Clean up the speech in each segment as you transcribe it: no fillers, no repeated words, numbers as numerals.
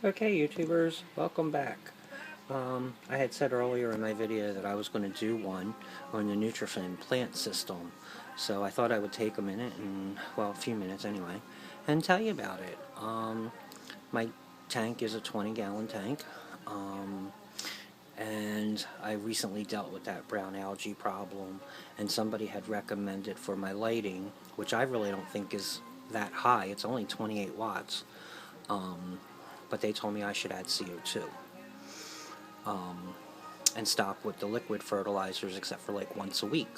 Okay, YouTubers, welcome back. I had said earlier in my video that I was going to do one on the Nutrafin plant system. So I thought I would take a minute, and well, a few minutes anyway, and tell you about it. My tank is a 20-gallon tank, and I recently dealt with that brown algae problem, and somebody had recommended for my lighting, which I really don't think is that high. It's only 28 watts. But they told me I should add CO2 and stop with the liquid fertilizers except for like once a week.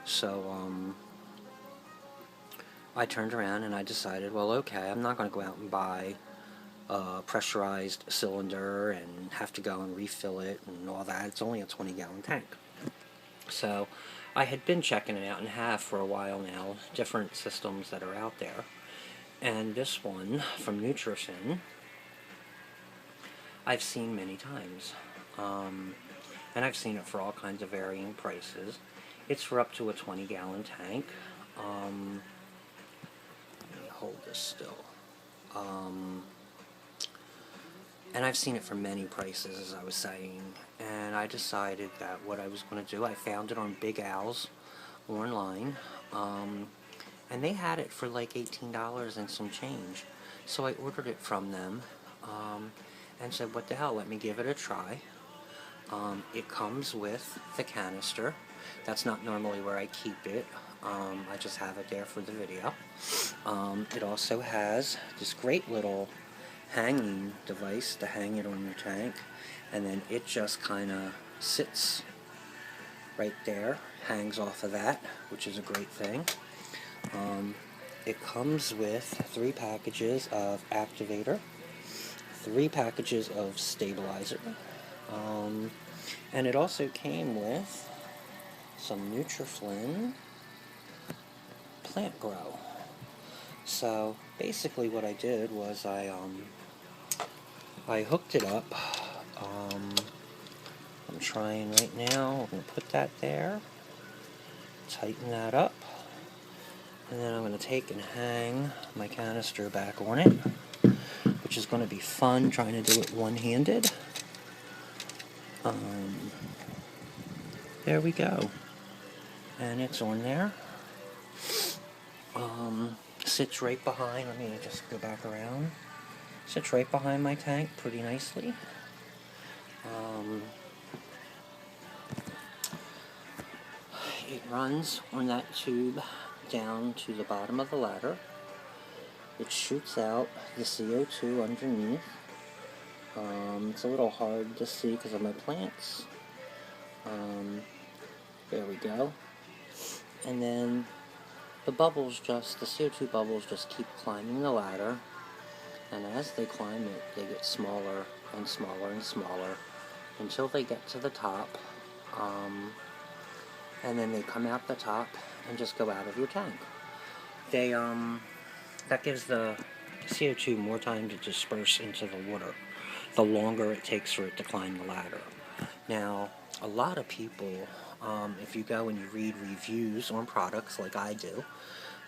So I turned around and I decided, well, okay, I'm not going to go out and buy a pressurized cylinder and have to go and refill it and all that. It's only a 20-gallon tank. So I had been checking it out and have for a while now, different systems that are out there. And this one from Nutrafin I've seen many times. And I've seen it for all kinds of varying prices. It's for up to a 20-gallon tank. Let me hold this still. And I've seen it for many prices, as I was saying. And I decided that what I was going to do, I found it on Big Al's online. And they had it for like $18 and some change. So I ordered it from them. And said, what the hell, let me give it a try. It comes with the canister. That's not normally where I keep it. I just have it there for the video. It also has this great little hanging device to hang it on your tank, and then it just kind of sits right there, hangs off of that, which is a great thing. It comes with 3 packages of activator, 3 packages of stabilizer, and it also came with some Nutrafin plant grow. So basically what I did was I hooked it up. I'm trying right now. I'm going to put that there, tighten that up, and then I'm going to take and hang my canister back on it, which is going to be fun trying to do it one-handed. There we go. And it's on there. Sits right behind, let me just go back around. Sits right behind my tank pretty nicely. It runs on that tube down to the bottom of the ladder. It shoots out the CO2 underneath. It's a little hard to see because of my plants. There we go. And then the CO2 bubbles just keep climbing the ladder. And as they climb it, they get smaller and smaller and smaller until they get to the top. And then they come out the top and just go out of your tank. That gives the CO2 more time to disperse into the water, the longer it takes for it to climb the ladder. Now, a lot of people, if you go and you read reviews on products like I do,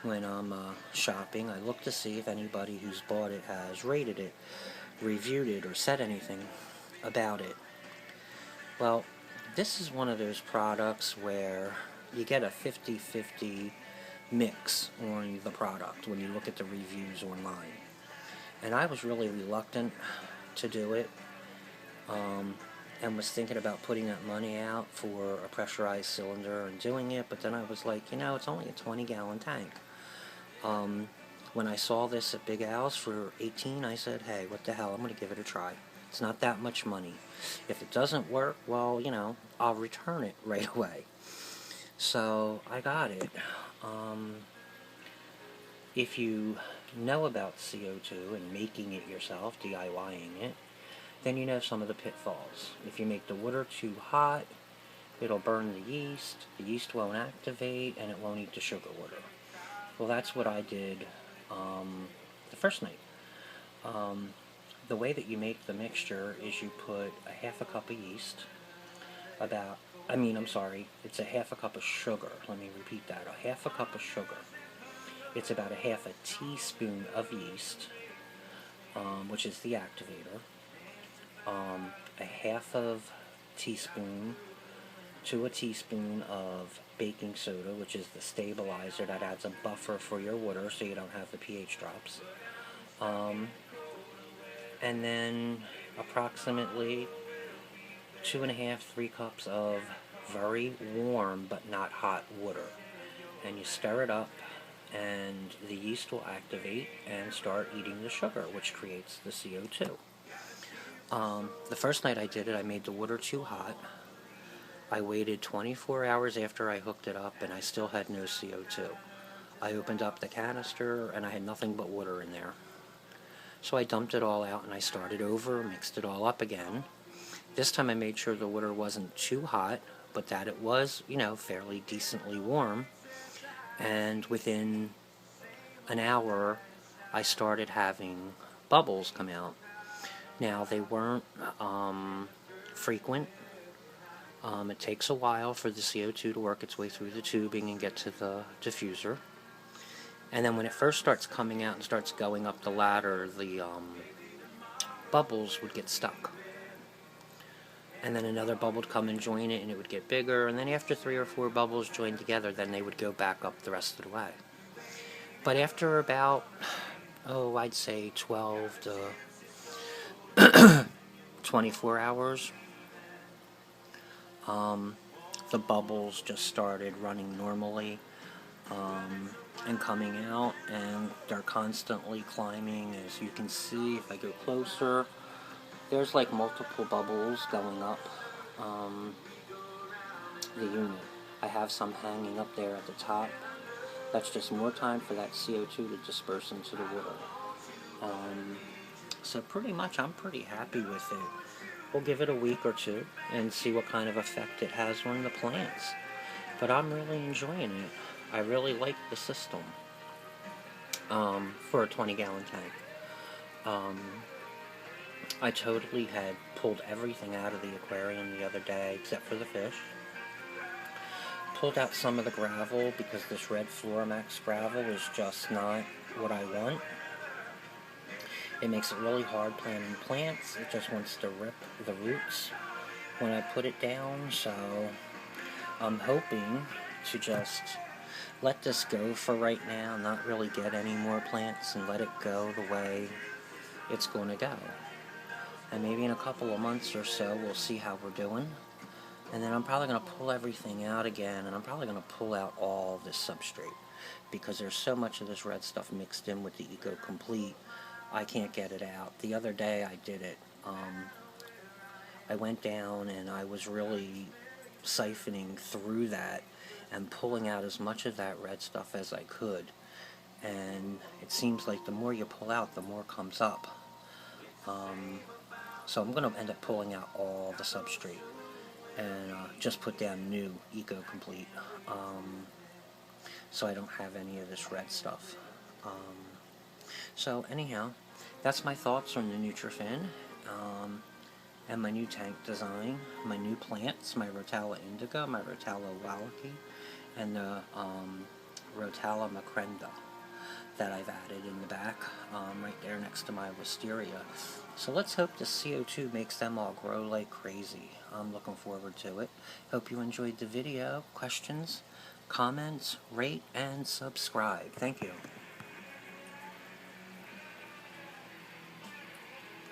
when I'm shopping, I look to see if anybody who's bought it has rated it, reviewed it, or said anything about it. Well, this is one of those products where you get a 50-50 mix on the product when you look at the reviews online. And I was really reluctant to do it, and was thinking about putting that money out for a pressurized cylinder and doing it, but then I was like, it's only a 20-gallon tank. When I saw this at Big Al's for $18, I said, hey, what the hell, I'm going to give it a try. It's not that much money. If it doesn't work, well, I'll return it right away. So I got it. If you know about CO2 and making it yourself, DIYing it, then you know some of the pitfalls. If you make the water too hot, it'll burn the yeast won't activate, and it won't eat the sugar water. Well, that's what I did the first night. The way that you make the mixture is you put a half a cup of yeast, it's a half a cup of sugar. Let me repeat that, a half a cup of sugar. It's about a half a teaspoon of yeast. which is the activator, a half of teaspoon to a teaspoon of baking soda, which is the stabilizer that adds a buffer for your water so you don't have the pH drops. And then approximately 2.5, 3 cups of very warm but not hot water. And you stir it up, and the yeast will activate and start eating the sugar, which creates the CO2. The first night I did it, I made the water too hot. I waited 24 hours after I hooked it up, and I still had no CO2. I opened up the canister, and I had nothing but water in there. So I dumped it all out, and I started over, mixed it all up again. This time I made sure the water wasn't too hot, but that it was, fairly decently warm. And within an hour, I started having bubbles come out. Now, they weren't frequent. It takes a while for the CO2 to work its way through the tubing and get to the diffuser. And then when it first starts coming out and starts going up the ladder, the bubbles would get stuck. And then another bubble would come and join it, and it would get bigger. And then after 3 or 4 bubbles joined together, then they would go back up the rest of the way. But after about, I'd say 12 to 24 hours, the bubbles just started running normally and coming out, and they're constantly climbing. As you can see, if I go closer, there's like multiple bubbles going up the unit. I have some hanging up there at the top. That's just more time for that CO2 to disperse into the water. So pretty much I'm pretty happy with it. We'll give it a week or two and see what kind of effect it has on the plants. But I'm really enjoying it. I really like the system for a 20-gallon tank. I totally had pulled everything out of the aquarium the other day except for the fish. Pulled out some of the gravel because this red Floramax gravel is just not what I want. It makes it really hard planting plants. It just wants to rip the roots when I put it down. So I'm hoping to just let this go for right now, not really get any more plants, and let it go the way it's going to go. And maybe in a couple of months or so, we'll see how we're doing. And then I'm probably going to pull everything out again, and I'm probably going to pull out all this substrate, because there's so much of this red stuff mixed in with the Eco Complete, I can't get it out. The other day I did it. I went down and I was really siphoning through that and pulling out as much of that red stuff as I could. And it seems like the more you pull out, the more comes up. So I'm going to end up pulling out all the substrate and just put down new Eco Complete, so I don't have any of this red stuff. So anyhow, that's my thoughts on the Nutrafin, and my new tank design, my new plants, my Rotala indica, my Rotala wallachy, and the Rotala macrenda that I've added in the back, right there next to my wisteria. So let's hope the CO2 makes them all grow like crazy. I'm looking forward to it. Hope you enjoyed the video. Questions, comments, rate, and subscribe. Thank you.